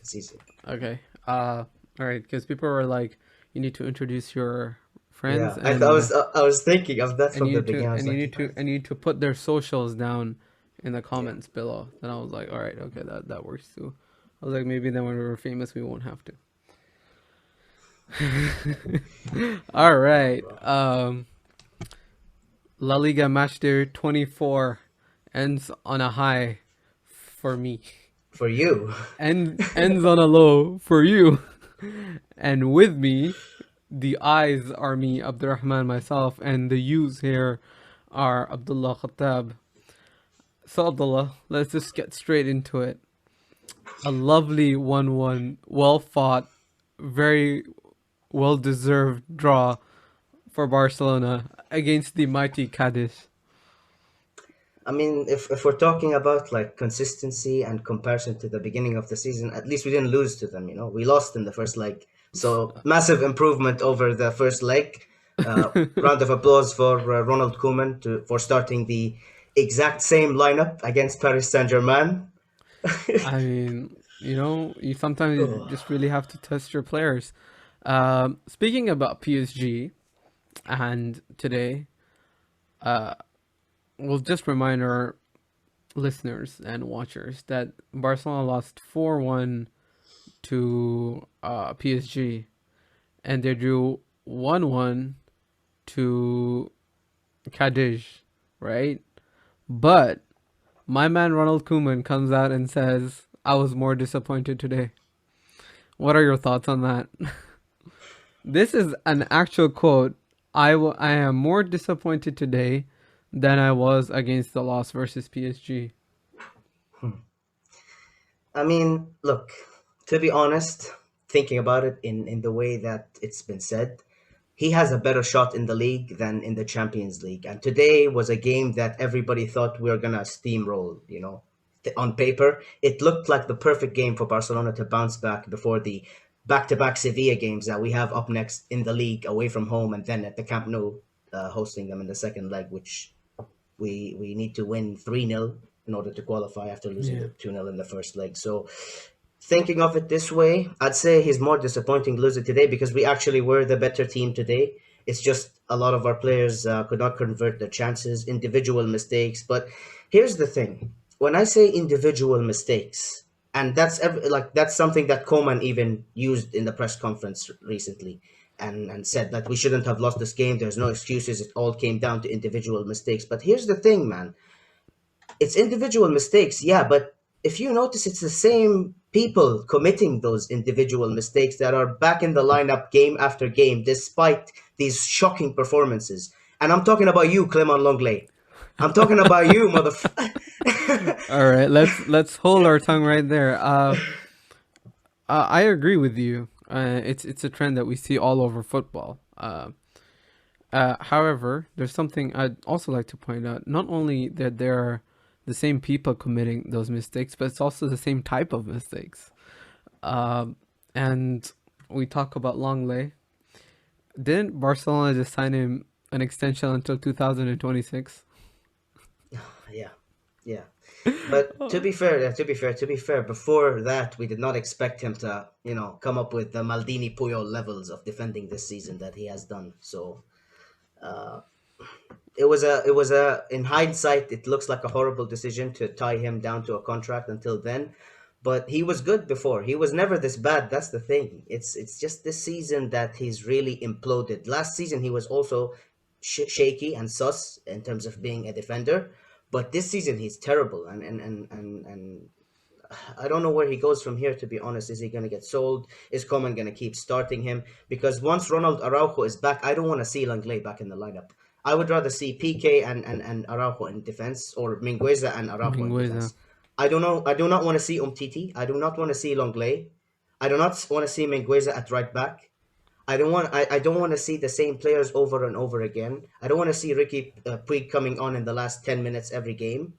season. Okay. All right. Because people were like, you need to introduce your friends Yeah, I was thinking of that and from you the need to beginning. I was and you like, need to and you need to put their socials down in the yeah. comments below. Then I was like, all right, okay, that works too. I was like, maybe then when we're famous, we won't have to. All Oh, right. bro. La Liga Matchday 24 ends on a high for me. For you. And ends on a low for you. And with me, the eyes are me, Abdul Rehman, myself, and the yous here are Abdullah Khattab. So, Abdullah, let's just get straight into it. A lovely 1-1, well fought, very well deserved draw for Barcelona against the mighty Cadiz. I mean, if we're talking about like consistency and comparison to the beginning of the season, at least we didn't lose to them. We lost in the first leg, so massive improvement over the first leg. Round of applause for Ronald Koeman for starting the exact same lineup against Paris Saint Germain. I mean, you sometimes you Oh, just really have to test your players. Speaking about PSG, and today, we'll just remind our listeners and watchers that Barcelona lost 4-1 to PSG, and they drew 1-1 to Cadiz, right? But my man Ronald Koeman comes out and says, I was more disappointed today. What are your thoughts on that? This is an actual quote. I am more disappointed today than I was against the loss versus PSG. I mean, look, to be honest, thinking about it in the way that it's been said, he has a better shot in the league than in the Champions League. And today was a game that everybody thought we were gonna steamroll. On paper, it looked like the perfect game for Barcelona to bounce back before the back-to-back Sevilla games that we have up next in the league away from home, and then at the Camp Nou, hosting them in the second leg, which we need to win 3-0 in order to qualify after losing Yeah. the 2-0 in the first leg. So thinking of it this way, I'd say he's more disappointing losing today because we actually were the better team today. It's just a lot of our players could not convert their chances, individual mistakes. But here's the thing: when I say individual mistakes, and that's something that Coman even used in the press conference recently, and said that we shouldn't have lost this game. There's no excuses. It all came down to individual mistakes. But here's the thing, man: it's individual mistakes, yeah, but if you notice, it's the same people committing those individual mistakes that are back in the lineup game after game, despite these shocking performances. And I'm talking about you, Clement Longley. I'm talking about you, motherfucker. All right, let's hold our tongue right there. I agree with you. It's a trend that we see all over football. However, there's something I'd also like to point out. Not only that there are the same people committing those mistakes, but it's also the same type of mistakes. And we talk about Longley. Didn't Barcelona just sign him an extension until 2026? Yeah, yeah. But to be fair, before that, we did not expect him to, come up with the Maldini Puyol levels of defending this season that he has done. So it was a in hindsight, it looks like a horrible decision to tie him down to a contract until then. But he was good before. He was never this bad. That's the thing. It's just this season that he's really imploded. Last season he was also shaky and sus in terms of being a defender, but this season he's terrible. And I don't know where he goes from here. To be honest, is he going to get sold? Is Coman going to keep starting him? Because once Ronald Araujo is back, I don't want to see Langley back in the lineup. I would rather see PK and Araujo in defense, or Mingueza and Araujo in Mingueza. defense. I don't know. I do not want to see Umtiti. I do not want to see Longley. I do not want to see Mingueza at right back. I don't want to see the same players over and over again. I don't want to see Ricky Puig coming on in the last 10 minutes every game.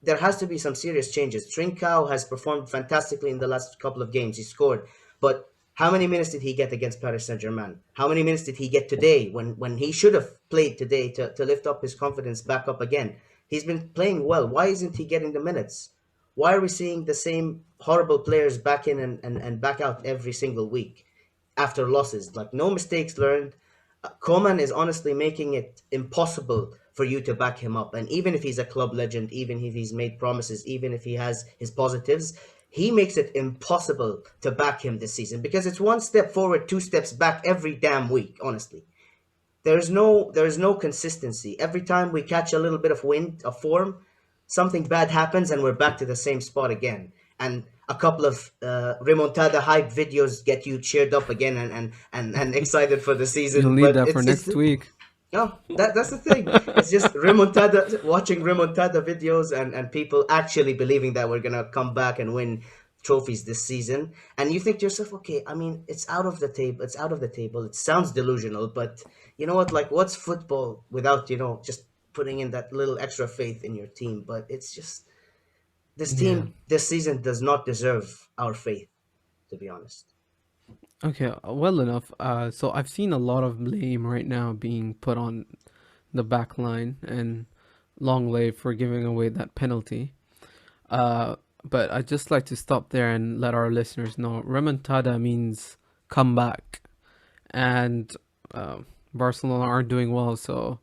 There has to be some serious changes. Trincao has performed fantastically in the last couple of games. He scored, but how many minutes did he get against Paris Saint Germain? How many minutes did he get today when he should have played today to lift up his confidence back up again? He's been playing well. Why isn't he getting the minutes? Why are we seeing the same horrible players back in and back out every single week after losses? Like, no mistakes learned. Coman is honestly making it impossible for you to back him up. And even if he's a club legend, even if he's made promises, even if he has his positives, he makes it impossible to back him this season because it's one step forward, two steps back every damn week, honestly. There's no consistency. Every time we catch a little bit of wind of form, something bad happens and we're back to the same spot again. And a couple of remontada hype videos get you cheered up again and excited for the You'll season. need But that for it's next week. no, that's the thing. It's just remontada, watching remontada videos and people actually believing that we're gonna come back and win trophies this season. And you think to yourself, okay, I mean, it's out of the table. It's out of the table. It sounds delusional, but you know what? Like, what's football without just putting in that little extra faith in your team? But it's just this Yeah. team this season does not deserve our faith, to be honest. Okay, well enough. So I've seen a lot of blame right now being put on the back line and Longley for giving away that penalty. Uh, but I'd just like to stop there and let our listeners know remontada means come back. And uh, Barcelona aren't doing well, so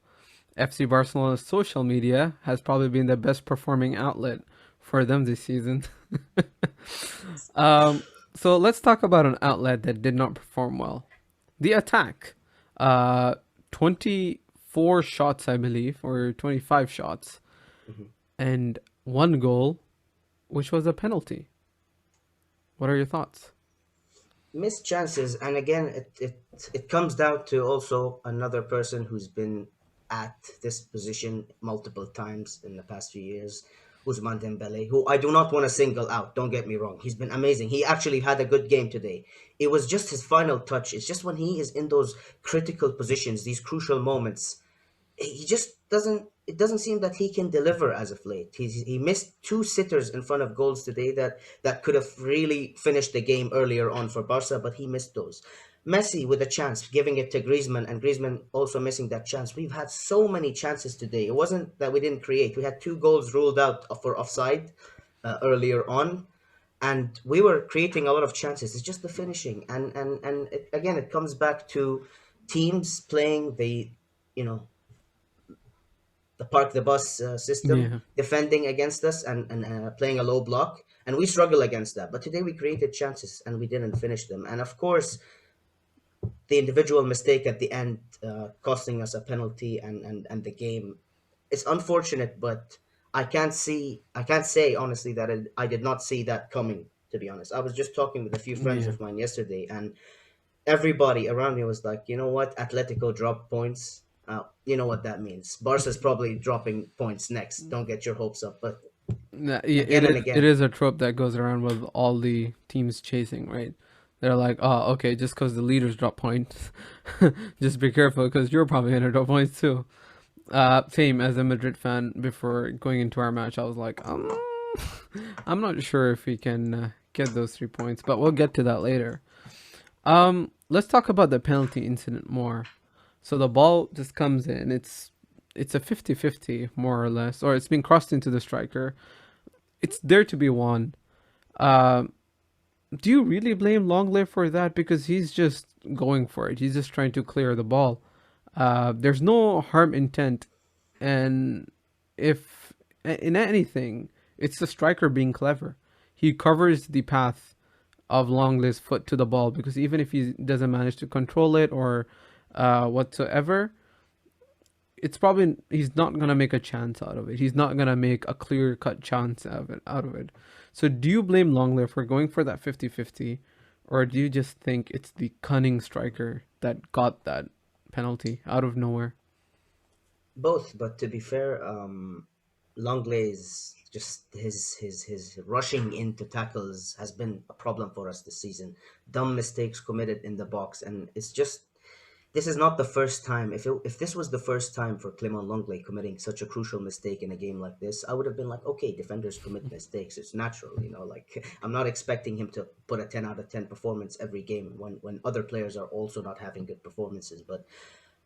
FC Barcelona's social media has probably been the best performing outlet for them this season. um, so let's talk about an outlet that did not perform well. The attack. Uh, 24 shots, I believe, or 25 shots, Mhm. and one goal, which was a penalty. What are your thoughts? Missed chances, and again, it comes down to also another person who's been at this position multiple times in the past few years, Ousmane Dembele, who I do not want to single out. Don't get me wrong; he's been amazing. He actually had a good game today. It was just his final touch. It's just when he is in those critical positions, these crucial moments, he just doesn't it doesn't seem that he can deliver as of late. He missed two sitters in front of goals today that could have really finished the game earlier on for Barca, but he missed those. Messi with a chance, giving it to Griezmann, and Griezmann also missing that chance. We've had so many chances today. It wasn't that we didn't create. We had two goals ruled out for offside earlier on, and we were creating a lot of chances. It's just the finishing, and again, it comes back to teams playing you know the park the bus system, Yeah, defending against us and playing a low block, and we struggle against that. But today we created chances and we didn't finish them. And of course, the individual mistake at the end costing us a penalty and the game. It's unfortunate, but I can't say honestly that I did not see that coming. To be honest, I was just talking with a few friends yeah. of mine yesterday, and everybody around me was like, you know what, Atletico dropped points. You know what that means. Barca's probably dropping points next. Don't get your hopes up. But It again and is. It again, is a trope that goes around with all the teams chasing, right? They're like, oh, okay, just because the leaders drop points, just be careful because you're probably gonna drop points too. Same as a Madrid fan. Before going into our match, I was like, I'm not sure if we can get those 3 points, but we'll get to that later. Let's talk about the penalty incident more. So the ball just comes in. It's a 50-50 more or less, or it's been crossed into the striker. It's there to be won. Uh, do you really blame Longley for that? Because he's just going for it. He's just trying to clear the ball. There's no harm intent, and if in anything, it's the striker being clever. He covers the path of Longley's foot to the ball because even if he doesn't manage to control it or whatsoever, it's probably he's not gonna make a chance out of it. He's not gonna make a clear cut chance out of it. So do you blame Longley for going for that 50-50, or do you just think it's the cunning striker that got that penalty out of nowhere? both. But to be fair, Longley's just his rushing into tackles has been a problem for us this season. Dumb mistakes committed in the box, and it's just this is not the first time. If this was the first time for Clement Longley committing such a crucial mistake in a game like this, I would have been like, okay, defenders commit mistakes. It's natural, Like, I'm not expecting him to put a 10 out of 10 performance every game when other players are also not having good performances. But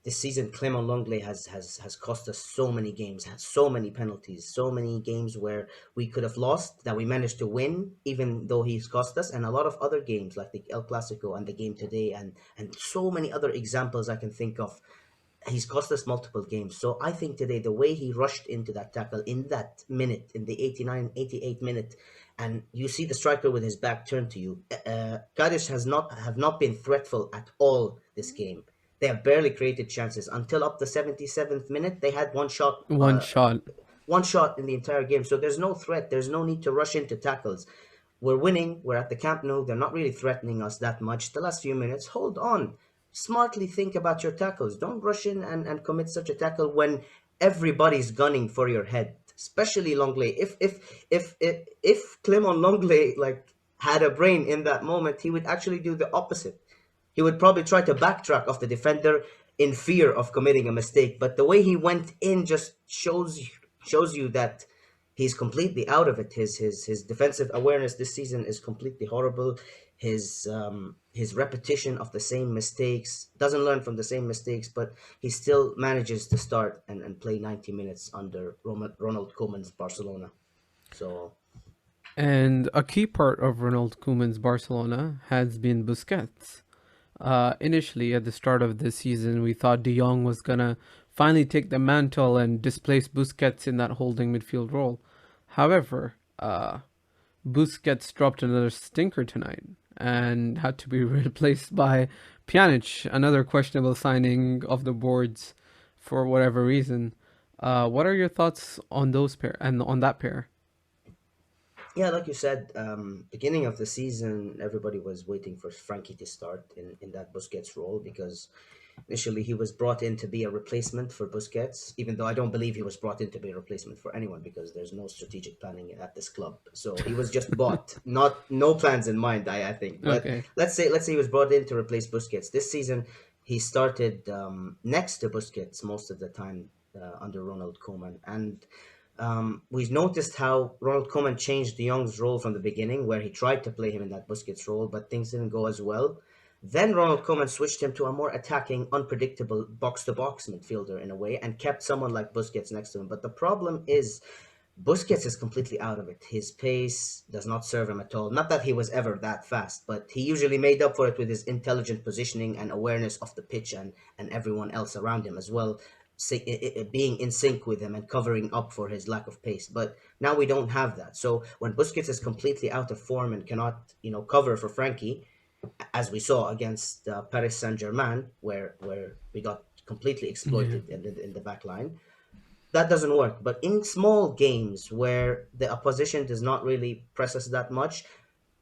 this season, Clement Longley has cost us so many games, had so many penalties, so many games where we could have lost that we managed to win, even though he's cost us, and a lot of other games like the El Clasico and the game today, and so many other examples I can think of. He's cost us multiple games. So I think today the way he rushed into that tackle in that minute, in the 89, 88 minute, and you see the striker with his back turned to you. Cadiz have not been threatful at all this game. They have barely created chances until up the 77th minute. They had One shot. one shot in the entire game. So there's no threat. There's no need to rush into tackles. We're winning. We're at the Camp Nou. They're not really threatening us that much. The last few minutes, hold on. Smartly think about your tackles. Don't rush in and commit such a tackle when everybody's gunning for your head, especially Longley. If Clement Longley like had a brain in that moment, he would actually do the opposite. He would probably try to backtrack off the defender in fear of committing a mistake. But the way he went in just shows you that he's completely out of it. His defensive awareness this season is completely horrible. His repetition of the same mistakes, doesn't learn from the same mistakes, but he still manages to start and play 90 minutes under Ronald Koeman's Barcelona. So And a key part of Ronald Koeman's Barcelona has been Busquets. Initially, at the start of the season, we thought De Jong was gonna finally take the mantle and displace Busquets in that holding midfield role. However, Busquets dropped another stinker tonight and had to be replaced by Pjanic, another questionable signing of the boards for whatever reason. What are your thoughts on those pair and on that pair? yeah, like you said, beginning of the season, everybody was waiting for Frankie to start in that Busquets role because initially he was brought in to be a replacement for Busquets, even though I don't believe he was brought in to be a replacement for anyone because there's no strategic planning at this club. So he was just bought, not no plans in mind, I think. But Okay. let's say he was brought in to replace Busquets. This season he started next to Busquets most of the time under Ronald Koeman, and we've noticed how Ronald Koeman changed De Jong's role from the beginning, where he tried to play him in that Busquets role, but things didn't go as well. Then Ronald Koeman switched him to a more attacking, unpredictable box-to-box midfielder in a way, and kept someone like Busquets next to him. But the problem is, Busquets is completely out of it. His pace does not serve him at all. Not that he was ever that fast, but he usually made up for it with his intelligent positioning and awareness of the pitch and everyone else around him as well, being in sync with him and covering up for his lack of pace. But now we don't have that. So when Busquets is completely out of form and cannot, cover for Frankie, as we saw against Paris Saint Germain, where we got completely Yeah. exploited in the back line, that doesn't work. But in small games where the opposition does not really press us that much,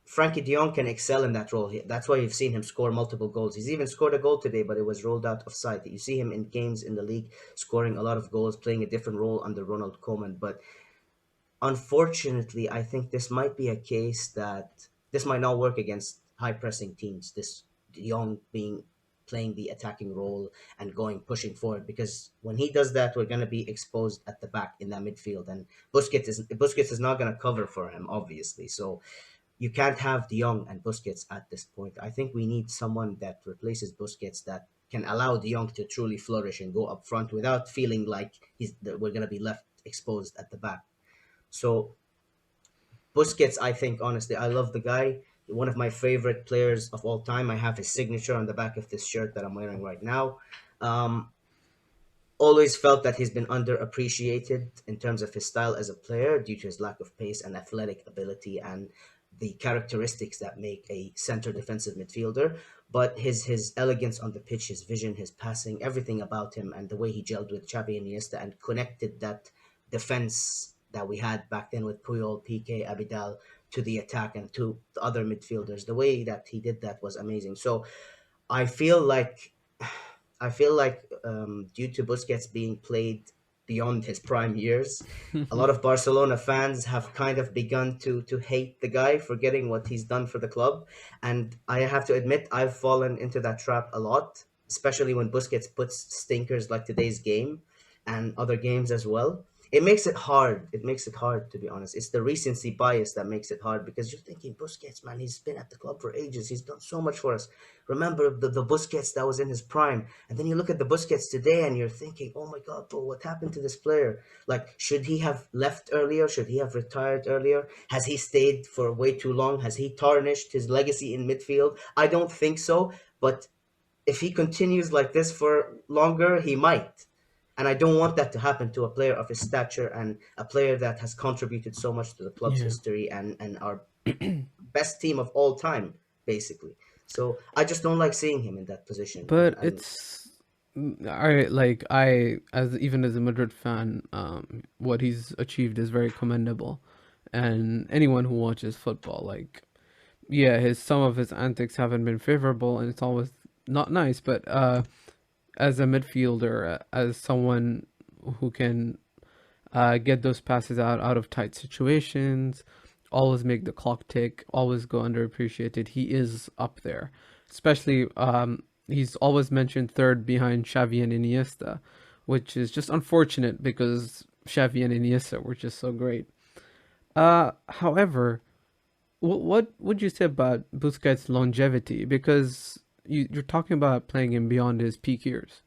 Frankie de Jong can excel in that role. That's why you've seen him score multiple goals. He's even scored a goal today, but it was rolled out of sight. You see him in games in the league scoring a lot of goals, playing a different role under Ronald Koeman. But unfortunately, I think this might be a case that this might not work against high pressing teams. This de Jong being playing the attacking role and going pushing forward, because when he does that, we're going to be exposed at the back in that midfield, and Busquets is not going to cover for him, obviously. So you can't have De Jong and Busquets at this point. I think we need someone that replaces Busquets that can allow De Jong to truly flourish and go up front without feeling like that we're going to be left exposed at the back. So Busquets, I think, honestly, I love the guy. One of my favorite players of all time. I have his signature on the back of this shirt that I'm wearing right now. Um, Always felt that he's been underappreciated in terms of his style as a player due to his lack of pace and athletic ability and the characteristics that make a center defensive midfielder. But his elegance on the pitch, his vision, his passing, everything about him, and the way he gelled with Xavi and Iniesta and connected that defense that we had back then with Puyol, PK, Abidal to the attack and to the other midfielders. The way that he did that was amazing. So I feel like due to Busquets being played beyond his prime years, a lot of Barcelona fans have kind of begun to hate the guy for getting what he's done for the club. And I have to admit, I've fallen into that trap a lot, especially when Busquets puts stinkers like today's game and other games as well. it makes it hard. It makes it hard, to be honest. It's the recency bias that makes it hard, because you're thinking Busquets, man, he's been at the club for ages. He's done so much for us. Remember the Busquets that was in his prime, and then you look at the Busquets today, and you're thinking, oh my God, bro, what happened to this player? Like, should he have left earlier? Should he have retired earlier? Has he stayed for way too long? Has he tarnished his legacy in midfield? I don't think so, but if he continues like this for longer, he might. And I don't want that to happen to a player of his stature, and a player that has contributed so much to the club's Yeah. history, and our best team of all time, basically. So I just don't like seeing him in that position. But And it's I like I as even as a Madrid fan, what he's achieved is very commendable, and anyone who watches football, like, yeah, his some of his antics haven't been favorable, and it's always not nice. But as a midfielder, as someone who can get those passes out of tight situations, always make the clock tick, always go underappreciated. He is up there, especially he's always mentioned third behind Xavi and Iniesta, which is just unfortunate because Xavi and Iniesta were just so great. However, what would you say about Busquets' longevity? Because you're talking about playing him beyond his peak years,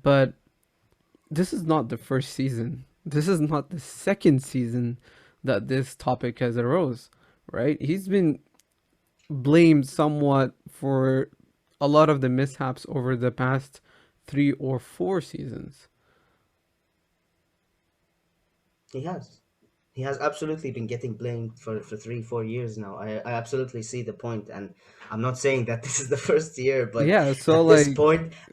but this is not the first season. This is not the second season that this topic has arose, right? He's been blamed somewhat for a lot of the mishaps over the past 3 or 4 seasons. he has. He has absolutely been getting blamed for 3, 4 years now. I absolutely see the point, and I'm not saying that this is the first year, but Yeah, so like,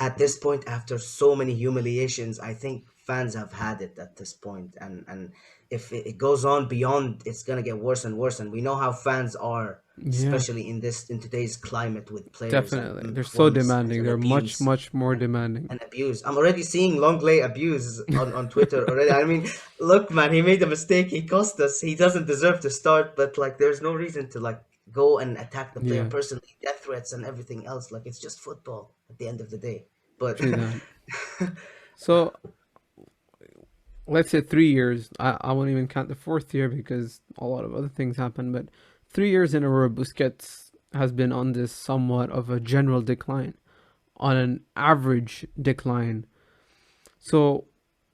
at this point, after so many humiliations, I think fans have had it at this point, and if it goes on beyond, it's gonna get worse and worse. And we know how fans are, yeah, especially in today's climate with players definitely. and They're so performances demanding. and They're much, abuse much more and demanding. and abuse. I'm already seeing long lay abuse on Twitter already. I mean, look, man, he made a mistake. He cost us. He doesn't deserve to start, but like, there's no reason to like go and attack the player Yeah, personally, death threats and everything else. Like, it's just football at the end of the day. But true that. So let's say 3 years. I won't even count the fourth year because a lot of other things happen. But 3 years in a row, Busquets has been on this somewhat of a general decline, on an average decline. So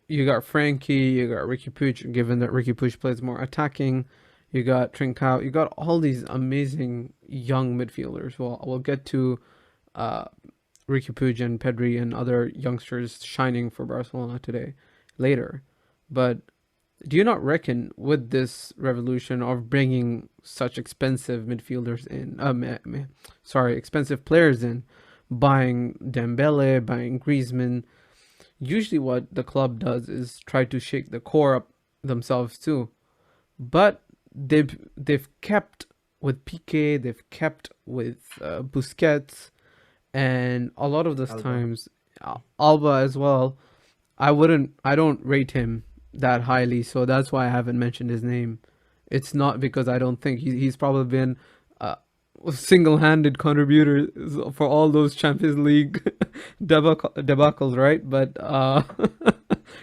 you got Frankie, you got Ricky Puig, given that Ricky Puig plays more attacking. You got Trincao, you got all these amazing young midfielders. Well, we'll get to uh, Ricky Puig and Pedri and other youngsters shining for Barcelona today later. But do you not reckon with this revolution of bringing such expensive midfielders in, sorry, expensive players in, buying Dembele, buying Griezmann, usually what the club does is try to shake the core up themselves too. But they've kept with Piqué, they've kept with Busquets, and a lot of those Alba. times Alba as well. I don't rate him that highly, so that's why I haven't mentioned his name. It's not because I don't think he's probably been a single-handed contributor for all those Champions League debacles, right? But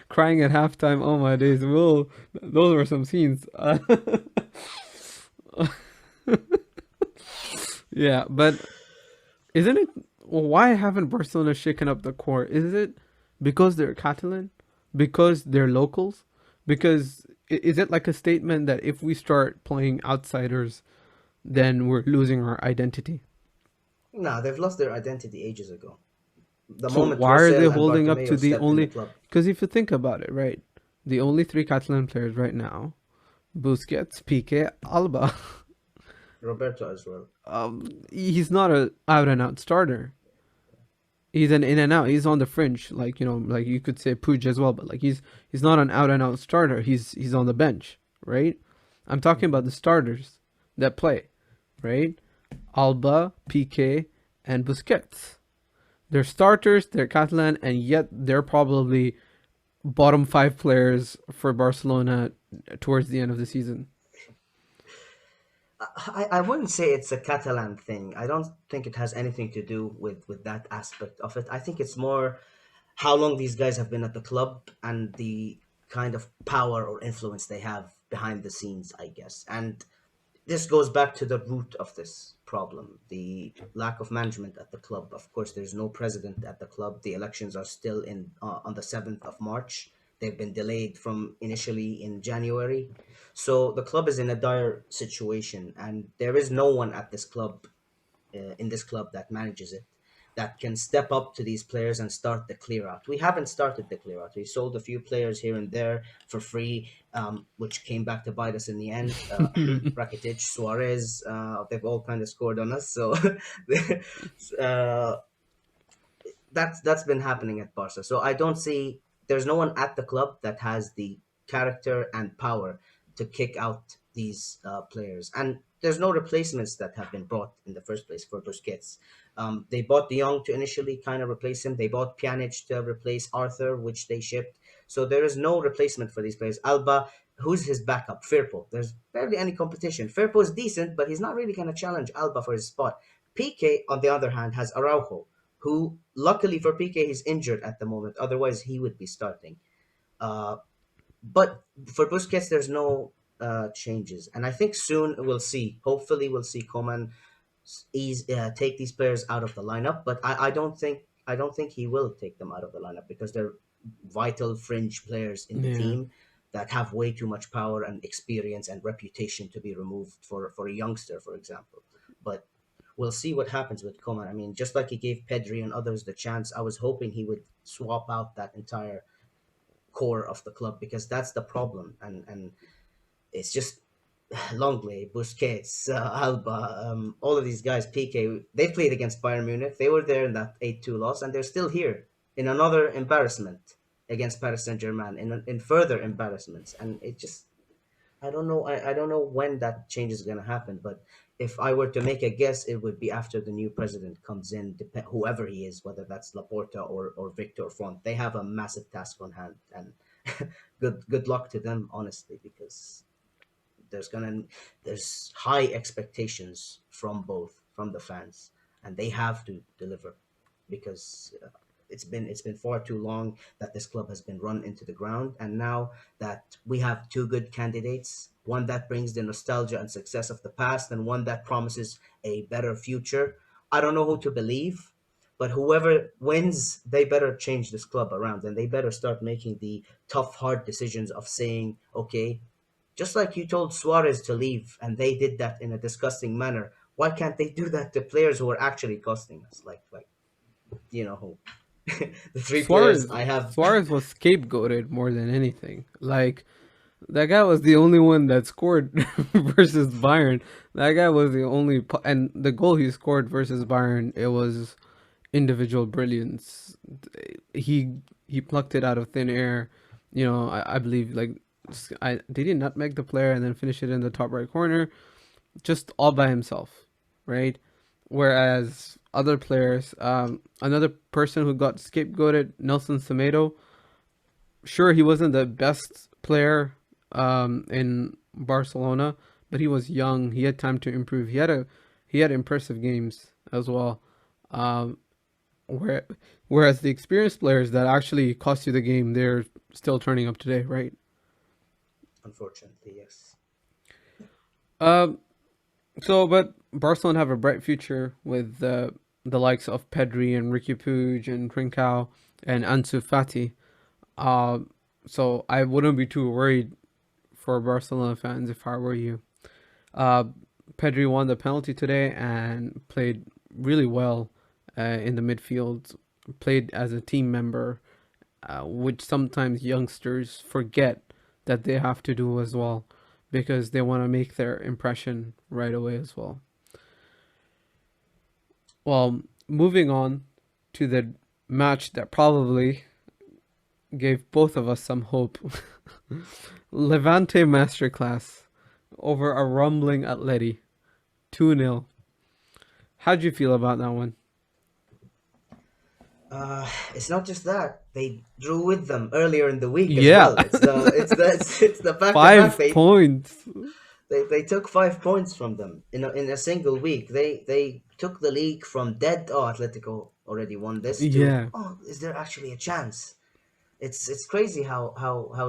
crying at halftime, oh my days, will those were some scenes. Yeah, but isn't it? Why haven't Barcelona shaken up the core? Is it because they're Catalan? Because they're locals? Because is it like a statement that if we start playing outsiders, then we're losing our identity? No, they've lost their identity ages ago. The So moment why are they Rosell and holding up to Bartomeu the stepped in the only? club. Because if you think about it, right, the only three Catalan players right now: Busquets, Piqué, Alba. Roberto as well. He's not a out and out starter. He's an in and out. He's on the fringe, like like you could say Puig as well, but like he's not an out and out starter. He's on the bench, right? I'm talking about the starters that play, right? Alba, Piqué, and Busquets. They're starters. They're Catalan, and yet they're probably bottom five players for Barcelona towards the end of the season. I wouldn't say it's a Catalan thing. I don't think it has anything to do with that aspect of it. I think it's more how long these guys have been at the club, and the kind of power or influence they have behind the scenes, I guess. And this goes back to the root of this problem, the lack of management at the club. Of course, there's no president at the club. The elections are still in on the 7th of March. They've been delayed from initially in January. So the club is in a dire situation, and there is no one at this club, in this club, that manages it, that can step up to these players and start the clear out. We haven't started the clear out. We sold a few players here and there for free, which came back to bite us in the end. Rakitic, Suarez, they've all kind of scored on us. So uh, that's been happening at Barca. So I don't see, there's no one at the club that has the character and power to kick out these players, and there's no replacements that have been brought in the first place for Busquets. They bought De Jong to initially kind of replace him. They bought Pjanic to replace Arthur, which they shipped. So there is no replacement for these players. Alba, who's his backup? Firpo. There's barely any competition. Firpo is decent, but he's not really going to challenge Alba for his spot. PK, on the other hand, has Araujo, who, luckily for PK, he's injured at the moment. Otherwise, he would be starting. Uh, but for Busquets, there's no changes, and I think soon we'll see. Hopefully, we'll see Coman take these players out of the lineup. But I don't think he will take them out of the lineup because they're vital fringe players in the Yeah. team that have way too much power and experience and reputation to be removed for a youngster, for example. But we'll see what happens with Coman. I mean, just like he gave Pedri and others the chance, I was hoping he would swap out that entire core of the club, because that's the problem. And it's just Longley, Busquets, Alba, all of these guys, PK, they played against Bayern Munich. They were there in that 8-2 loss, and they're still here in another embarrassment against Paris Saint-Germain, in further embarrassments. And it just, I don't know when that change is going to happen, but if I were to make a guess, it would be after the new president comes in, whoever he is, whether that's Laporta or Victor Font. They have a massive task on hand, and good luck to them, honestly, because there's gonna there's high expectations from the fans, and they have to deliver, because it's been far too long that this club has been run into the ground. And now that we have two good candidates, one that brings the nostalgia and success of the past, and one that promises a better future, I don't know who to believe. But whoever wins, they better change this club around, and they better start making the tough, hard decisions of saying, okay, just like you told Suarez to leave, and they did that in a disgusting manner, why can't they do that to players who are actually costing us? Like who? The three players Suarez I have. Suarez was scapegoated more than anything. Like that guy was the only one that scored versus Bayern. That guy was the only and the goal he scored versus Bayern, it was individual brilliance. He he plucked it out of thin air. I believe like did he nutmeg the player and then finish it in the top right corner, just all by himself, right? Whereas other players, another person who got scapegoated, Nelson Semedo. Sure, he wasn't the best player in Barcelona, but he was young. He had time to improve. He had impressive games as well. Um, where, Whereas the experienced players that actually cost you the game, they're still turning up today, right? Unfortunately, yes. Um, but Barcelona have a bright future with the likes of Pedri and Ricky Puig and Trincao and Ansu Fati. Uh, so I wouldn't be too worried for Barcelona fans if I were you. Uh, Pedri won the penalty today and played really well in the midfield. Played as a team member, which sometimes youngsters forget that they have to do as well because they want to make their impression right away as well. Well, moving on to the match that probably gave both of us some hope. Levante Masterclass over a rumbling Atleti, 2-0. How'd you feel about that one? It's not just that they drew with them earlier in the week as Yeah, well. It's the back to back. 5 points. They took 5 points from them in a single week. They took the league from dead. Oh, Atletico already won this, to, Yeah. oh, is there actually a chance? it's crazy how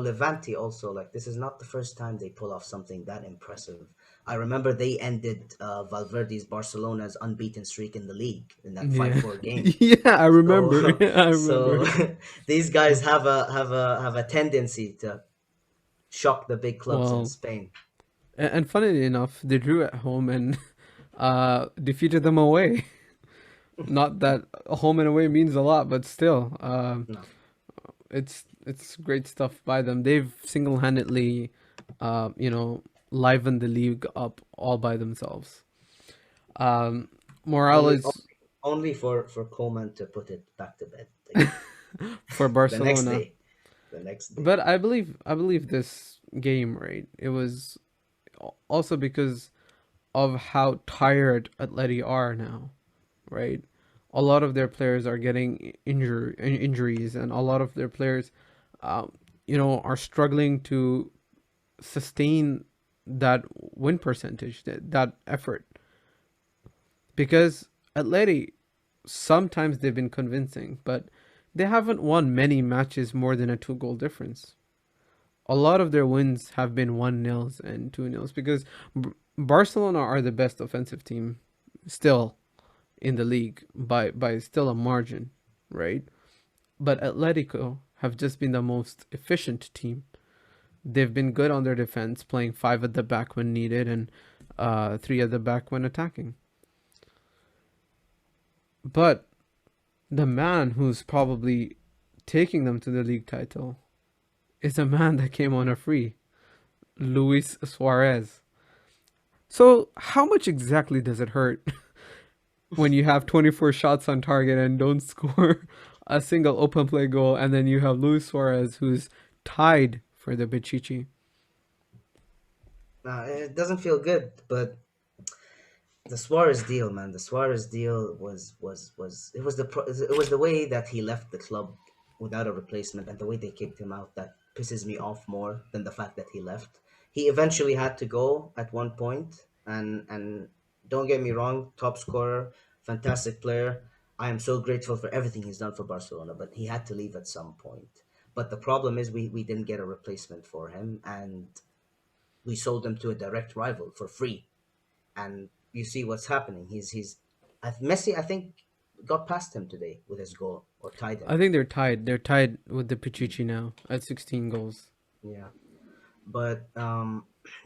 Levante also, like, this is not the first time they pull off something that impressive. I remember they ended Valverde's Barcelona's unbeaten streak in the league in that five Yeah, four game. yeah, I remember. So I so remember. these guys have a tendency to shock the big clubs in Well, Spain. and funnily enough, they drew at home and defeated them away. Not that home and away means a lot, but still, No. it's great stuff by them. They've single-handedly, you know, livened the league up all by themselves. Um, Only Morales only for Coleman to put it back to bed again. for The next Barcelona, day. The next day. but I believe this game, right? It was also because of how tired Atleti are now, right? A lot of their players are getting injuries, and a lot of their players, um, are struggling to sustain that win percentage, that effort. Because Atleti, sometimes they've been convincing, but they haven't won many matches more than a two-goal difference. A lot of their wins have been 1-0s and 2-0s because Barcelona are the best offensive team still in the league by still a margin, right? But Atletico have just been the most efficient team. They've been good on their defense, playing five at the back when needed and three at the back when attacking. But the man who's probably taking them to the league title is a man that came on a free, Luis Suarez. So, how much exactly does it hurt when you have 24 shots on target and don't score a single open play goal, and then you have Luis Suarez who's tied for the Pichichi? It doesn't feel good, but the Suarez deal, man, the Suarez deal was it was the way that he left the club without a replacement and the way they kicked him out that pisses me off more than the fact that he left. He eventually had to go at one point, and don't get me wrong, top scorer, fantastic player. I am so grateful for everything he's done for Barcelona, but he had to leave at some point. But the problem is we didn't get a replacement for him, and we sold him to a direct rival for free, and you see what's happening. Messi, I think, got past him today with his goal or tied him. I think they're tied. They're tied with the Pichichi now at 16 goals. Yeah, but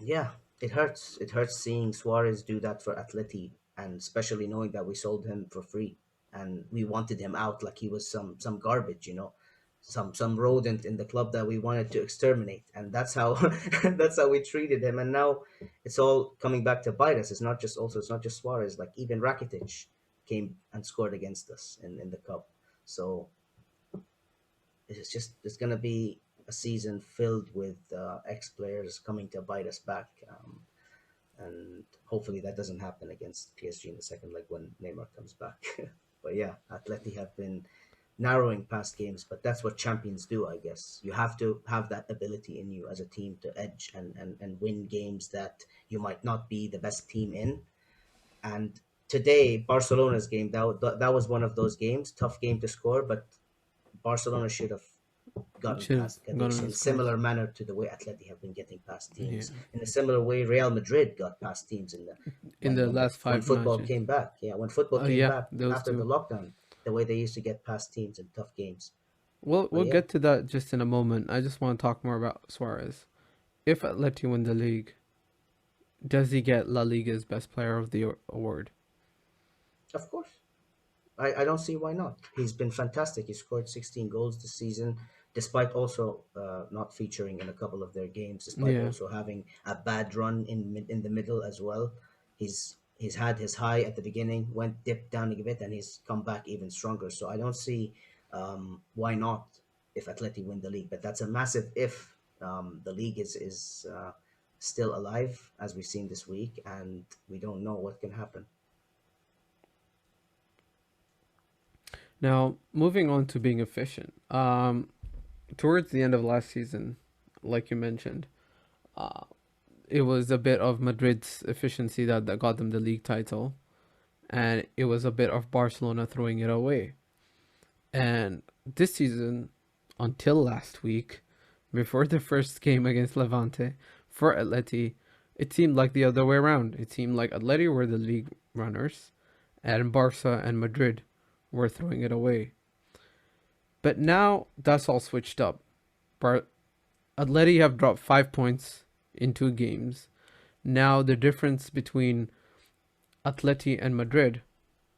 yeah, it hurts. It hurts seeing Suarez do that for Atleti, and especially knowing that we sold him for free and we wanted him out like he was some garbage, some rodent in the club that we wanted to exterminate, and that's how that's how we treated him. And now it's all coming back to bite us. It's not just Suarez. Like even Rakitic came and scored against us in the cup. So it's gonna be a season filled with ex players coming to bite us back. And hopefully that doesn't happen against PSG in the second leg when Neymar comes back. But yeah, Atleti have been narrowing past games, but that's what champions do, I guess. You have to have that ability in you as a team to edge and win games that you might not be the best team in. And today, Barcelona's game, that was one of those games, tough game to score, but Barcelona should have gotten Should have past gone Cadiz on in a scores. similar manner to the way Atleti have been getting past Yeah, teams. In a similar way, Real Madrid got past teams in the in the last when five football matches. came back. Yeah, when football Oh came yeah, back those after the two. lockdown, the way they used to get past teams in tough games. We'll But we'll yeah, get to that just in a moment. I just want to talk more about Suarez. If Atleti win the league, does he get La Liga's best player of the award? of course. I don't see why not. He's been fantastic. He scored 16 goals this season, despite also not featuring in a couple of their games, despite Yeah, also having a bad run in the middle as well. He's had his high at the beginning, went dipped down a bit, and he's come back even stronger. So I don't see why not if Atleti win the league. But that's a massive if. The league is still alive as we've seen this week, and we don't know what can happen. now, moving on to being efficient. Towards the end of last season, like you mentioned, uh, it was a bit of Madrid's efficiency that got them the league title, and it was a bit of Barcelona throwing it away. And this season, until last week, before the first game against Levante for Atleti, it seemed like the other way around. It seemed like Atleti were the league runners, and Barca and Madrid were throwing it away. But now that's all switched up. Atleti have dropped 5 points in 2 games. Now the difference between Atleti and Madrid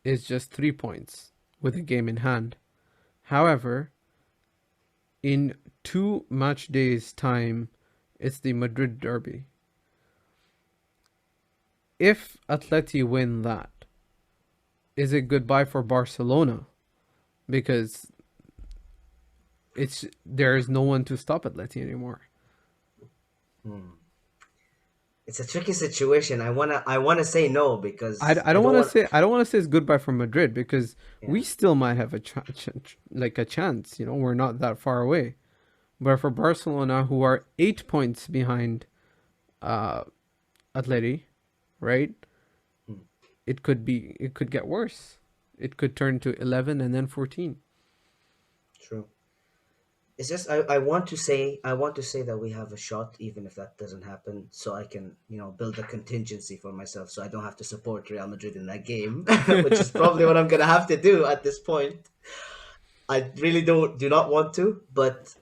is just 3 points with a game in hand. However, in 2 match days' time, it's the Madrid derby. If Atleti win that, is it goodbye for Barcelona? Because there is no one to stop Atleti anymore. It's a tricky situation. I wanna say no I, because I I don't don't want to want. say I don't want to say it's goodbye for Madrid because Yeah. we still might have a chance. We're not that far away. But for Barcelona, who are 8 points behind uh, Atleti, right? Hmm, It could get worse. It could turn to 11 and then 14. true. It's just I want to say that we have a shot even if that doesn't happen, so I can build a contingency for myself so I don't have to support Real Madrid in that game, which is probably what I'm gonna have to do at this point. I really do not want to, but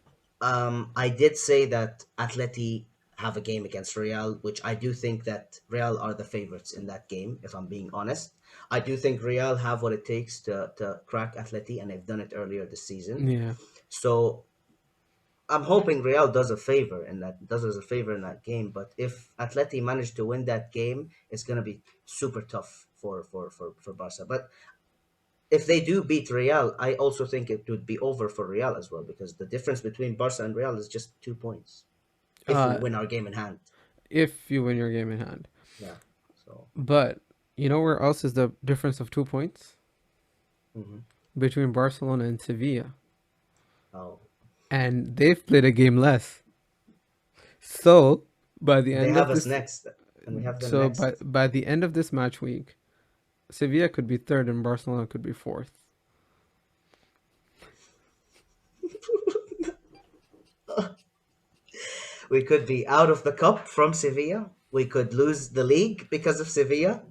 I did say that Atleti have a game against Real, which I do think that Real are the favorites in that game. If I'm being honest, I do think Real have what it takes to crack Atleti, and they've done it earlier this season. Yeah. So I'm hoping Real does us a favor in that game. But if Atleti manage to win that game, it's gonna be super tough for Barca. But if they do beat Real, I also think it would be over for Real as well because the difference between Barca and Real is just 2 points. If we Uh, win our game in hand, if you win your game in hand. yeah. So, But you know where else is the difference of 2 points? hmm Between Barcelona and Sevilla. oh, And they've played a game less. So by the they end have of us this next, and we have them so by next. by the end of this match week, Sevilla could be third and Barcelona could be fourth. We could be out of the cup from Sevilla. We could lose the league because of Sevilla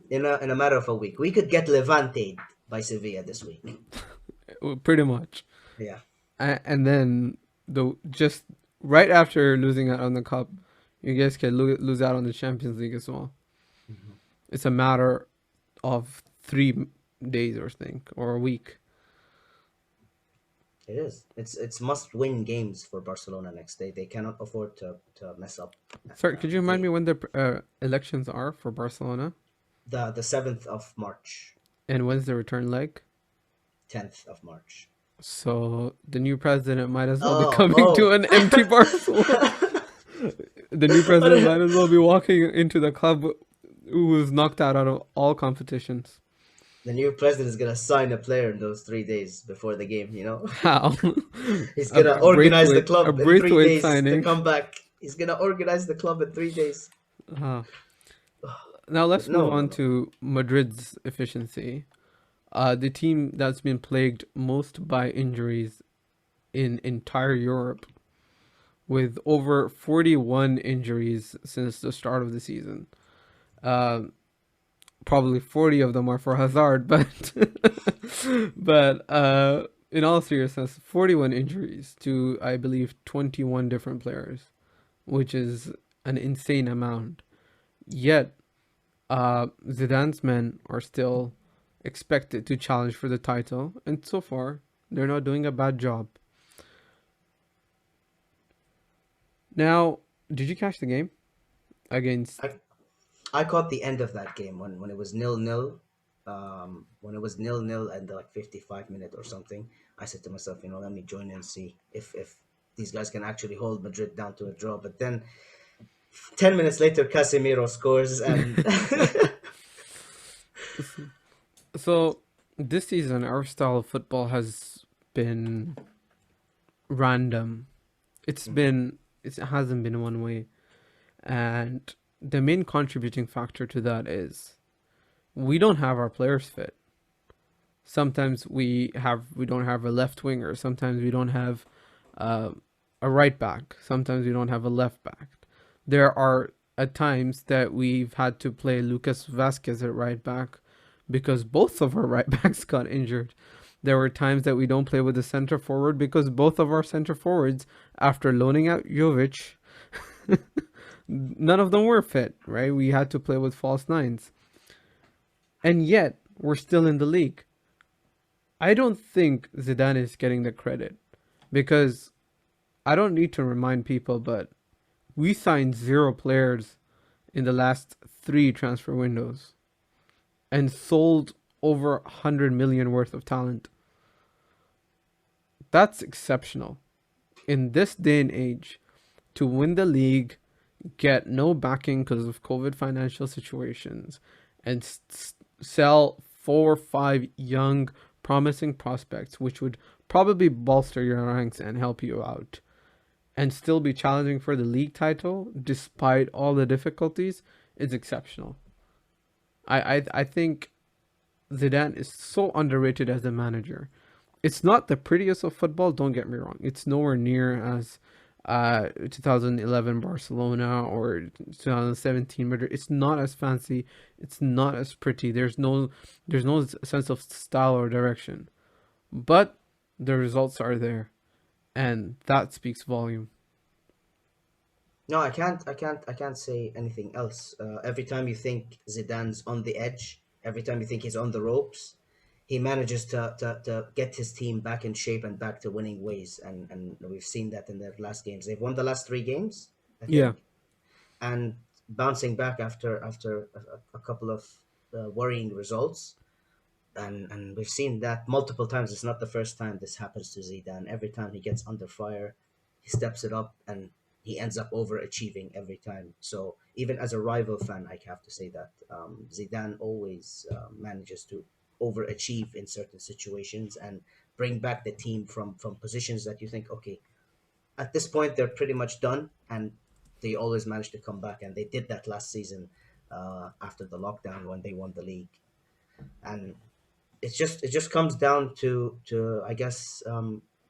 in a matter of a week. We could get Levante by Sevilla this week. Pretty much. Yeah. And then the just right after losing out on the cup, you guys can lose out on the Champions League as well. Mhm. It's a matter of 3 days or think or a week. It is. It's must-win games for Barcelona next day. They cannot afford to mess up. Sorry, could you remind me They when the elections are for Barcelona the 7th of March, and when's the return leg? 10th of March. So the new president might as well be Oh, coming to oh. an empty Barcelona. The new president might as well be walking into the club who was knocked out of all competitions. The new president is gonna sign a player in those 3 days before the game. How? He's a, gonna a organize the Braithwaite, a club in three Braithwaite days to signing. come back. He's gonna organize the club in 3 days. Uh, Now But let's move no, no, on no. to Madrid's efficiency. The team that's been plagued most by injuries in entire Europe, with over 41 injuries since the start of the season. Um, Probably 40 of them are for Hazard, but in all seriousness, 41 injuries to I believe 21 different players, which is an insane amount. Yet, Zidane's men are still expected to challenge for the title, and so far they're not doing a bad job. Now, did you catch the game against? I I caught the end of that game when it was 0-0. When it was 0-0 and like 55 minute or something, I said to myself, let me join and see if these guys can actually hold Madrid down to a draw. But then 10 minutes later, Casemiro scores, and So this season, our style of football has been random. It hasn't been one way, and the main contributing factor to that is we don't have our players fit. Sometimes we don't have a left winger. Sometimes we don't have uh, a right back. Sometimes we don't have a left back. There are at times that we've had to play Lucas Vasquez at right back because both of our right backs got injured. There were times that we don't play with the center forward because both of our center forwards, after loaning out Jovic, none of them were fit, right? We had to play with false nines. And yet, we're still in the league. I don't think Zidane is getting the credit because I don't need to remind people, but we signed zero players in the last three transfer windows and sold over 100 million worth of talent. That's exceptional. In this day and age, to win the league, get no backing because of COVID financial situations, and sell 4 or 5 young, promising prospects, which would probably bolster your ranks and help you out, and still be challenging for the league title despite all the difficulties, is exceptional. I think Zidane is so underrated as a manager. It's not the prettiest of football, don't get me wrong. It's nowhere near as 2011 Barcelona or 2017 Madrid. It's not as fancy. It's not as pretty. There's no sense of style or direction. But the results are there, and that speaks volume. No, I can't say anything else. Every time you think Zidane's on the edge, every time you think he's on the ropes, he manages to get his team back in shape and back to winning ways. And we've seen that in their last games. They've won the last 3 games, I Yeah. think, and bouncing back after a couple of worrying results. And we've seen that multiple times. It's not the first time this happens to Zidane. Every time he gets under fire, he steps it up and he ends up overachieving every time. So even as a rival fan, I have to say that Zidane always manages to overachieve in certain situations and bring back the team from positions that you think, okay, at this point they're pretty much done, and they always manage to come back. And they did that last season after the lockdown when they won the league. And it just comes down to I guess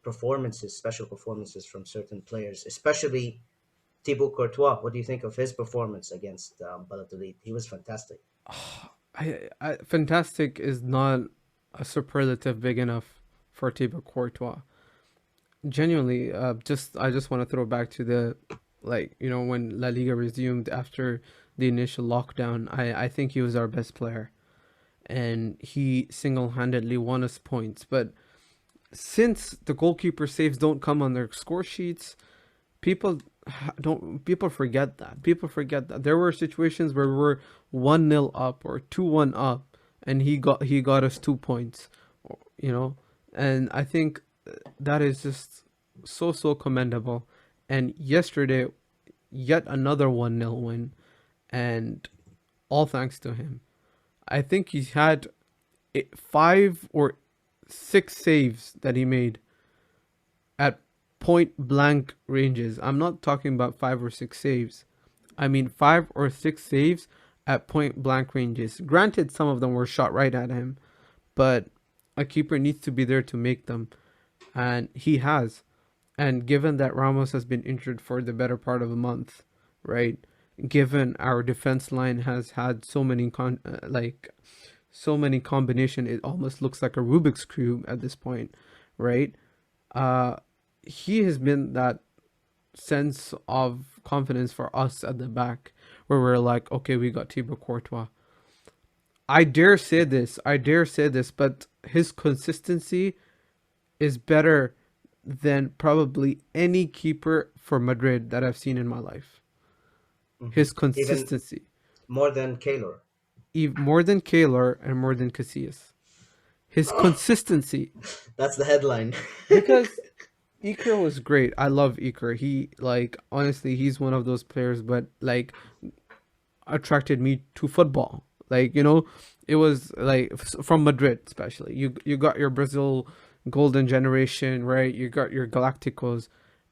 performances, special performances from certain players, especially Thibaut Courtois. What do you think of his performance against Valladolid? He was fantastic. Fantastic is not a superlative big enough for Thibaut Courtois. Genuinely, just I just want to throw back to the, like, when La Liga resumed after the initial lockdown. I think he was our best player, and he single handedly won us points. But since the goalkeeper saves don't come on their score sheets, people don't people forget that. People forget that there were situations where we were 1-0 up or 2-1 up, and he got us 2 points, you know. And I think that is just so commendable. And yesterday, yet another 1-0 win, and all thanks to him. I think he's had 5 or 6 saves that he made at point blank ranges. I'm not talking about 5 or 6 saves. I mean 5 or 6 saves at point blank ranges. Granted, some of them were shot right at him, but a keeper needs to be there to make them, and he has. And given that Ramos has been injured for the better part of a month, right? Given our defense line has had so many combination, it almost looks like a Rubik's cube at this point, right? Uh, he has been that sense of confidence for us at the back, where we're like, okay, we got Thibaut Courtois. I dare say this, but his consistency is better than probably any keeper for Madrid that I've seen in my life. His Even consistency, more than Kaylor. more than Kaylor and more than Casillas. His consistency, That's the headline. because Iker was great. I love Iker. He, like, honestly, he's one of those players, but like, attracted me to football. Like, it was like from Madrid, especially. You got your Brazil golden generation, right? You got your Galacticos,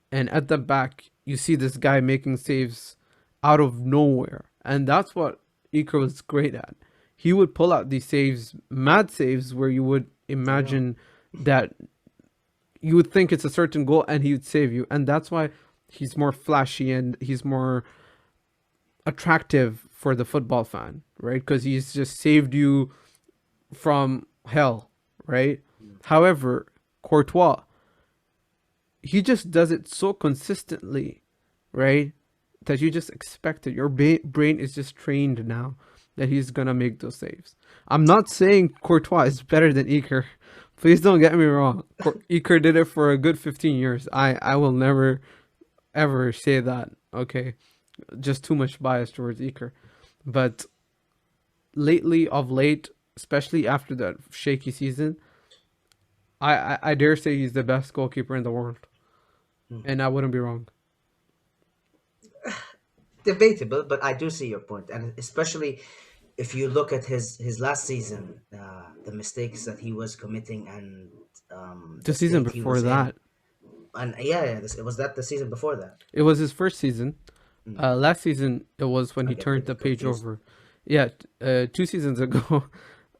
and at the back you see this guy making saves out of nowhere, and that's what Iker was great at. He would pull out these saves, mad saves, where you would I know. imagine that you would think it's a certain goal and he would save you. And that's why he's more flashy and he's more attractive for the football fan, right? Because he's just saved you from hell, right? Mm. However, Courtois, he just does it so consistently, right? That you just expect it. Your brain is just trained now that he's gonna make those saves. I'm not saying Courtois is better than Iker. Please don't get me wrong. Iker did it for a good 15 years. I will never ever say that. Okay, just too much bias towards Iker. But lately, of late, especially after that shaky season, I dare say he's the best goalkeeper in the world, Mm. and I wouldn't be wrong. Debatable, but I do see your point, and especially if you look at his last season, the mistakes that he was committing and The the season state he before was in, that, and yeah, it was that the season before that. it was his first season. Mm. Last season it was when I he turned get the page confused. over. Yeah, 2 seasons ago,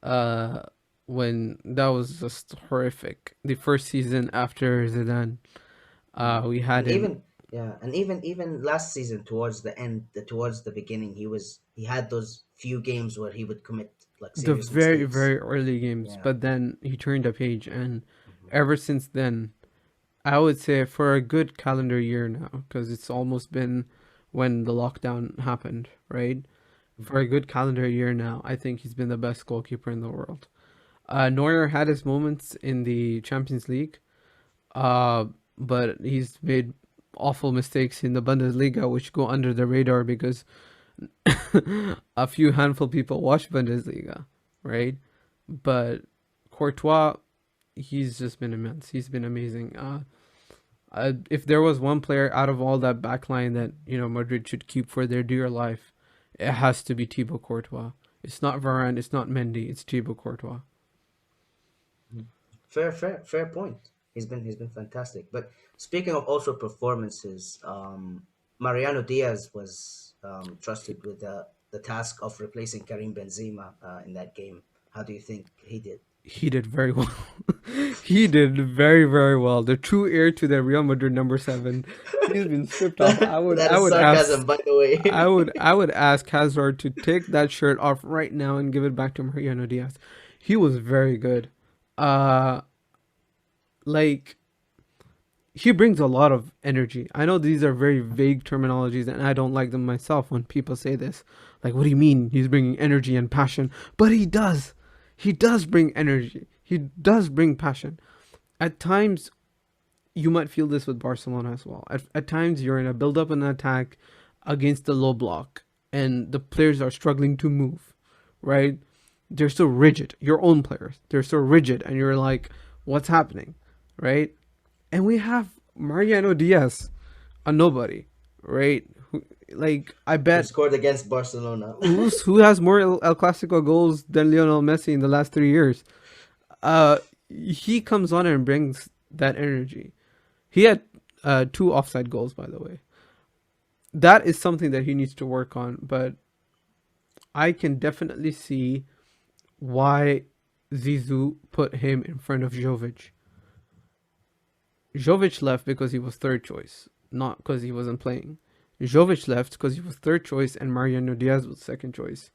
uh, when that was just horrific. The first season after Zidane, Mm. we had And him. even last season towards the end, towards the beginning, he had those few games where he would commit like The serious very, mistakes. very early games, Yeah. but then he turned a page, and Mhm. ever since then, I would say for a good calendar year now, because it's almost been when the lockdown happened, right? For Mhm. a good calendar year now, I think he's been the best goalkeeper in the world. Neuer had his moments in the Champions League, uh, but he's made awful mistakes in the Bundesliga, which go under the radar because a few handful people watch Bundesliga, right? But Courtois, he's just been immense. He's been amazing. If there was one player out of all that backline that Madrid should keep for their dear life, it has to be Thibaut Courtois. It's not Varane. It's not Mendy. It's Thibaut Courtois. Mhm. Fair point. He's been fantastic. But speaking of also performances, Mariano Diaz was trusted with the task of replacing Karim Benzema in that game. How do you think he did? He did very well. He did very, very well. The true heir to the Real Madrid number 7. He's been stripped off. That is sarcasm, by the way. I would ask Hazard to take that shirt off right now and give it back to Mariano Diaz. He was very good. Uh like he brings a lot of energy. I know these are very vague terminologies and I don't like them myself when people say this. Like, what do you mean he's bringing energy and passion? But he does. He does bring energy. He does bring passion. At times, you might feel this with Barcelona as well. At times, you're in a build up and attack against the low block, and the players are struggling to move, right? They're so rigid. Your own players, they're so rigid, and you're like, what's happening, right? And we have Mariano Diaz, a nobody, right? Like, I Who bet scored against Barcelona? who has more El Clasico goals than Lionel Messi in the last 3 years? Uh, he comes on and brings that energy. He had 2 offside goals, by the way. That is something that he needs to work on, but I can definitely see why Zizou put him in front of Jovic. Jovic left because he was third choice, not because he wasn't playing. Jovic left because he was third choice and Mariano Diaz was second choice.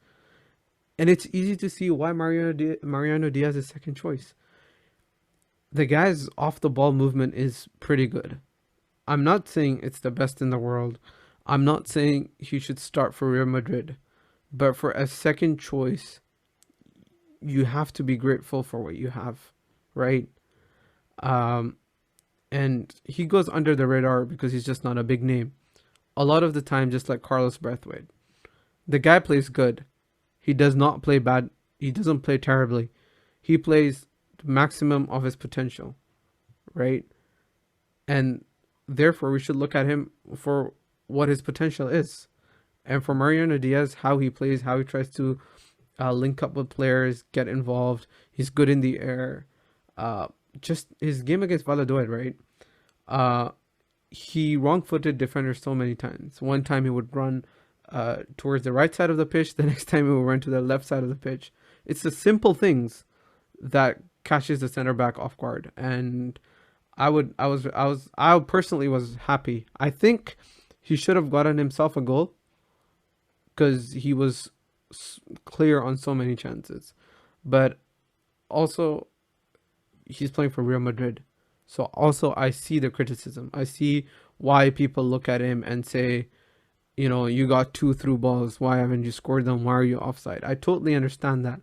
And it's easy to see why Mariano Diaz is second choice. The guy's off the ball movement is pretty good. I'm not saying it's the best in the world. I'm not saying he should start for Real Madrid. But for a second choice, you have to be grateful for what you have, right? Um, and he goes under the radar because he's just not a big name. A lot of the time, just like Carlos Braithwaite, the guy plays good. He does not play bad. He doesn't play terribly. He plays the maximum of his potential, right? And therefore, we should look at him for what his potential is. And for Mariano Diaz, how he plays, how he tries to link up with players, get involved. He's good in the air. Uh, just his game against Valladoid, right? Uh, he wrong-footed defenders so many times. One time he would run towards the right side of the pitch. The next time he would run to the left side of the pitch. It's the simple things that catches the center back off guard, and I personally was happy. I think he should have gotten himself a goal because he was clear on so many chances, but also he's playing for Real Madrid. So also I see the criticism. I see why people look at him and say, you got two through balls. Why haven't you scored them? Why are you offside? I totally understand that.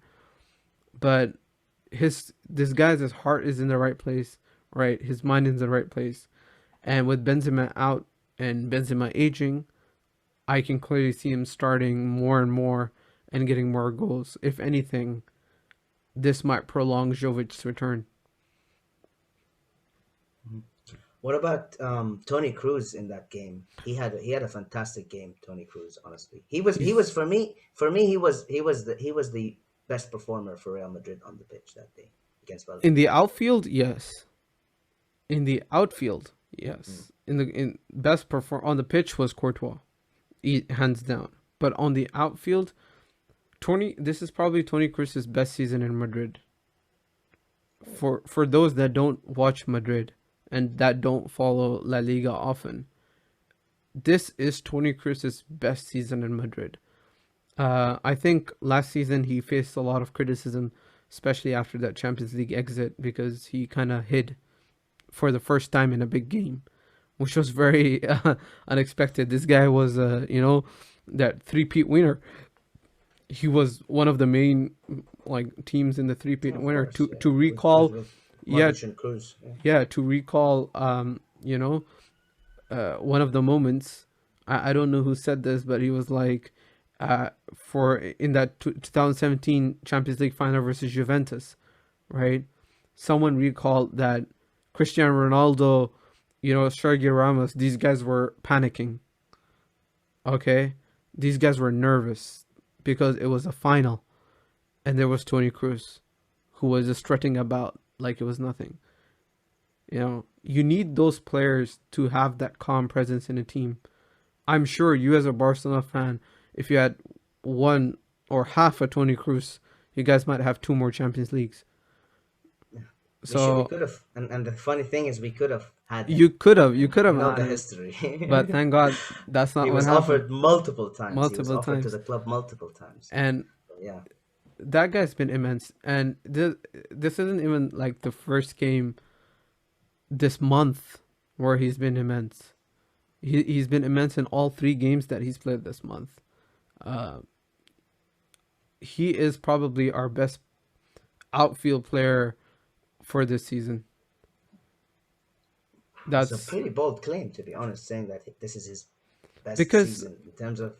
But this guy's heart is in the right place, right? His mind is in the right place. And with Benzema out and Benzema aging, I can clearly see him starting more and more and getting more goals. If anything, this might prolong Jovic's return. What about Tony Cruz in that game? He had a fantastic game. Tony Cruz, honestly, he was He's for me he was the best performer for Real Madrid on the pitch that day against in the Valencia. outfield, yes. In the outfield, Mm. yes. In best perform on the pitch was Courtois, hands down. But on the outfield, Tony, this is probably Tony Cruz's best season in Madrid. For those that don't watch Madrid and that don't follow La Liga often, this is Tony Cruz's best season in Madrid. I think last season he faced a lot of criticism, especially after that Champions League exit, because he kind of hid for the first time in a big game, which was very unexpected. This guy was, that three-peat winner. He was one of the main teams in the three-peat Of winner. course, To yeah, to with recall, yeah, Modric and Cruz. Yeah. yeah, to recall, one of the moments. I don't know who said this, but he was like, for in that 2017 Champions League final versus Juventus, right? Someone recalled that Cristiano Ronaldo, Sergio Ramos, these guys were panicking. Okay, these guys were nervous because it was a final, and there was Tony Cruz, who was just strutting about like it was nothing. You need those players to have that calm presence in a team. I'm sure you, as a Barcelona fan, if you had one or half a Tony Cruz, you guys might have two more Champions Leagues. We So could have, and the funny thing is, we could have had him. you could have We know the had it, history. but thank God that's He not what was happened. offered multiple times. He was Multiple offered to times, the club multiple times. and So, yeah. that guy's been immense. And this isn't even like the first game this month where he's been immense. He's been immense in all three games that he's played this month. Uh, he is probably our best outfield player for this season. It's a That's pretty bold claim, to be honest, saying that this is his best because season in terms of.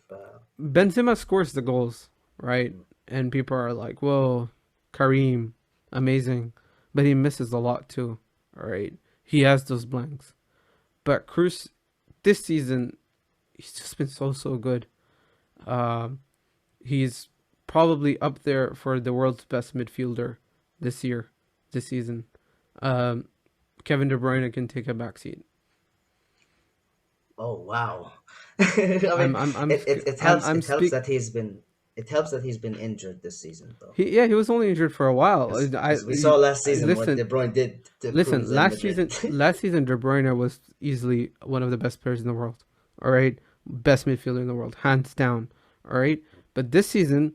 Benzema scores the goals, right? Mm, And people are like, "Whoa, Kareem, amazing," but he misses a lot too. All right, he has those blanks. But Cruz, this season, he's just been so good. Um, he's probably up there for the world's best midfielder this year, this season. Um, Kevin De Bruyne can take a backseat. oh wow! I mean, it helps. I'm It helps speak. that he's been. It helps that he's been injured this season, though, He was only injured for a while. because we saw last season what De Listen, Bruyne did to listen. Cruz and Madrid. Last season, De Bruyne was easily one of the best players in the world. All right, best midfielder in the world, hands down. All right, but this season,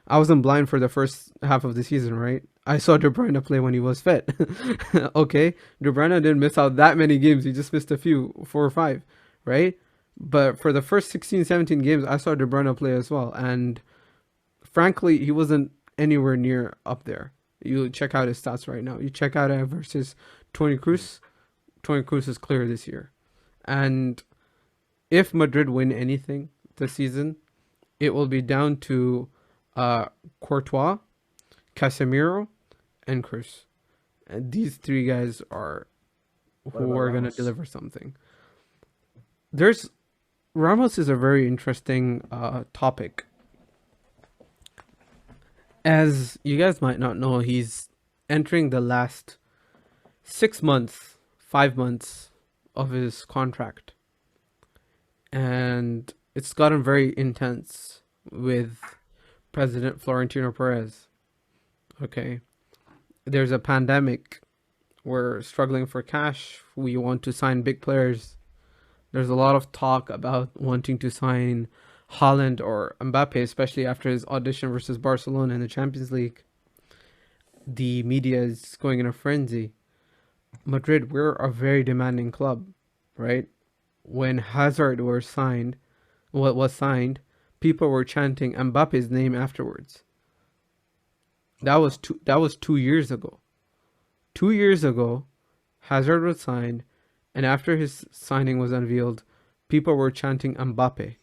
I wasn't blind for the first half of the season. Right, I saw De Bruyne play when he was fit. Okay, De Bruyne didn't miss out that many games. He just missed a few, 4 or 5. Right, but for the first 16, 17 games, I saw De Bruyne play as well, and frankly, he wasn't anywhere near up there. You check out his stats right now. You check out it versus Tony Cruz. Tony Cruz is clear this year. And if Madrid win anything this season, it will be down to Courtois, Casemiro, and Cruz. And these three guys are What who about are going to Ramos? deliver something. There's Ramos is a very interesting topic. As you guys might not know, he's entering the last 6 months, 5 months of his contract. And it's gotten very intense with President Florentino Perez. Okay. there's a pandemic. We're struggling for cash. We want to sign big players. There's a lot of talk about wanting to sign Haaland or Mbappe, especially after his audition versus Barcelona in the Champions League. The media is going in a frenzy. Madrid, we're a very demanding club, right? When Hazard was signed, people were chanting Mbappe's name afterwards. That was 2 years ago. 2 years ago, Hazard was signed, and after his signing was unveiled, people were chanting Mbappe.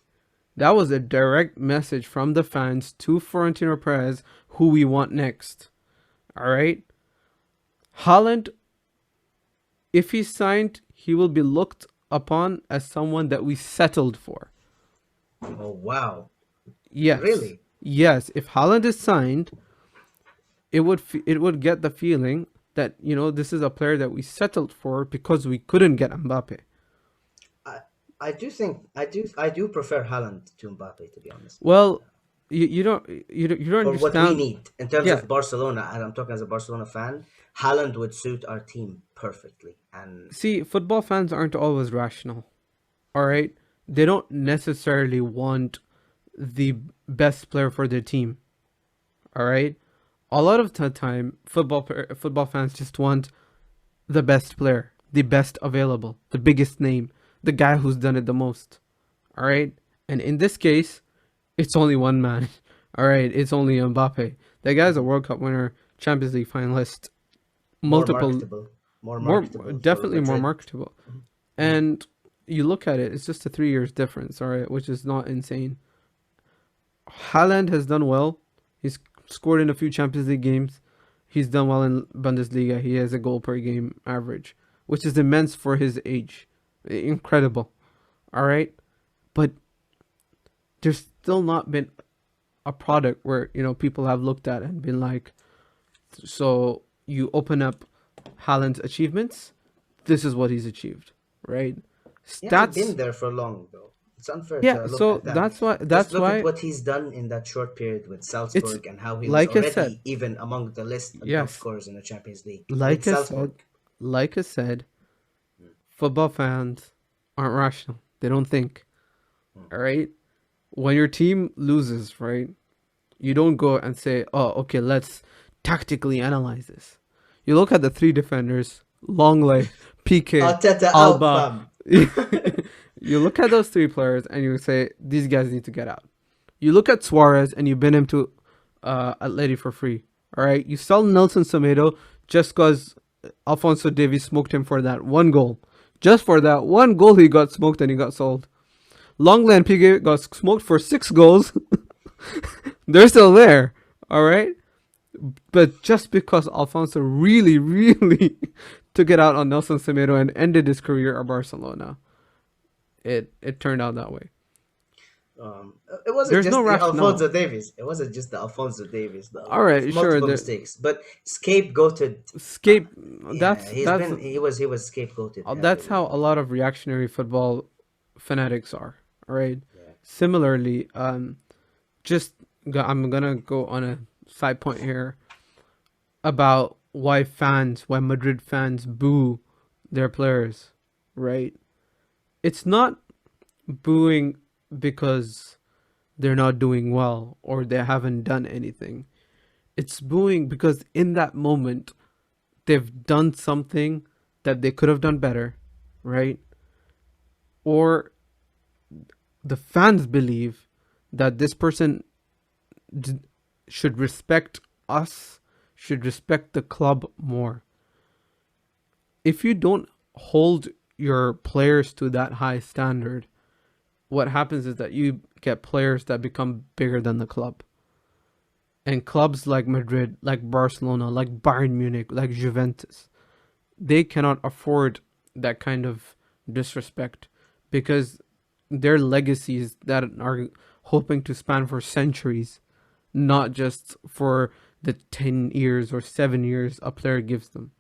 That was a direct message from the fans to Florentino Perez, who we want next. All right? Haaland, if he's signed, he will be looked upon as someone that we settled for. Oh wow, Yes. really? Yes, if Haaland is signed, it would get the feeling that, this is a player that we settled for because we couldn't get Mbappe. I I do prefer Haaland to Mbappe, to be honest. Well, you don't For what we understand. need in terms Yeah. of Barcelona, and I'm talking as a Barcelona fan, Haaland would suit our team perfectly. And See, football fans aren't always rational. All right? They don't necessarily want the best player for their team. All right? A lot of the time, football fans just want the best player, the best available, the biggest name, the guy who's done it the most. All right? And in this case, it's only one man. All right? It's only Mbappe. That guy's a World Cup winner, Champions League finalist, more multiple, marketable, more more, marketable for definitely more Madrid. marketable. And you look at it, it's just a 3 years difference, all right, which is not insane. Haaland has done well. He's scored in a few Champions League games. He's done well in Bundesliga. He has a goal per game average, which is immense for his age. Incredible. All right. But there's still not been a product where, people have looked at and been like, so you open up Haaland's achievements, this is what he's achieved, right? He hasn't been Stats, there for long, though. It's unfair yeah. to look So at that. that's why. Just That's look at why what he's done in that short period with it's Salzburg and how he was like I said. already even among the list of top Yes, scorers in the Champions League with like I said, Salzburg. like I said, football fans aren't rational. They don't think. All right. When your team loses, right, you don't go and say, "Oh, okay, let's tactically analyze this." You look at the three defenders, Longley, PK, Arteta out, Alba. fam. You look at those three players and you say, these guys need to get out. You look at Suarez and you bin him to Atleti for free. All right. You sell Nelson Semedo just because Alfonso Davies smoked him for that one goal. Just for that one goal, he got smoked and he got sold. Longley and PK got smoked for 6 goals. They're still there. All right. But just because Alfonso really, really took it out on Nelson Semedo and ended his career at Barcelona, it turned out that way. It wasn't There's no just the rationale. Alfonso Davies. It wasn't just the Alfonso Davies, though. All It's right, sure. multiple The mistakes, but scapegoated. scape. Yeah, That's he's that's been he was scapegoated that's heavily. how a lot of reactionary football fanatics are. All right. Yeah. Similarly, I'm gonna go on a side point here about why Madrid fans boo their players. Right. It's not booing because they're not doing well or they haven't done anything. It's booing because in that moment they've done something that they could have done better, right? Or the fans believe that this person d- should respect us, should respect the club more. If you don't hold your players to that high standard, what happens is that you get players that become bigger than the club. And clubs like Madrid, like Barcelona, like Bayern Munich, like Juventus, they cannot afford that kind of disrespect because their legacies that are hoping to span for centuries, not just for the 10 years or 7 years a player gives them.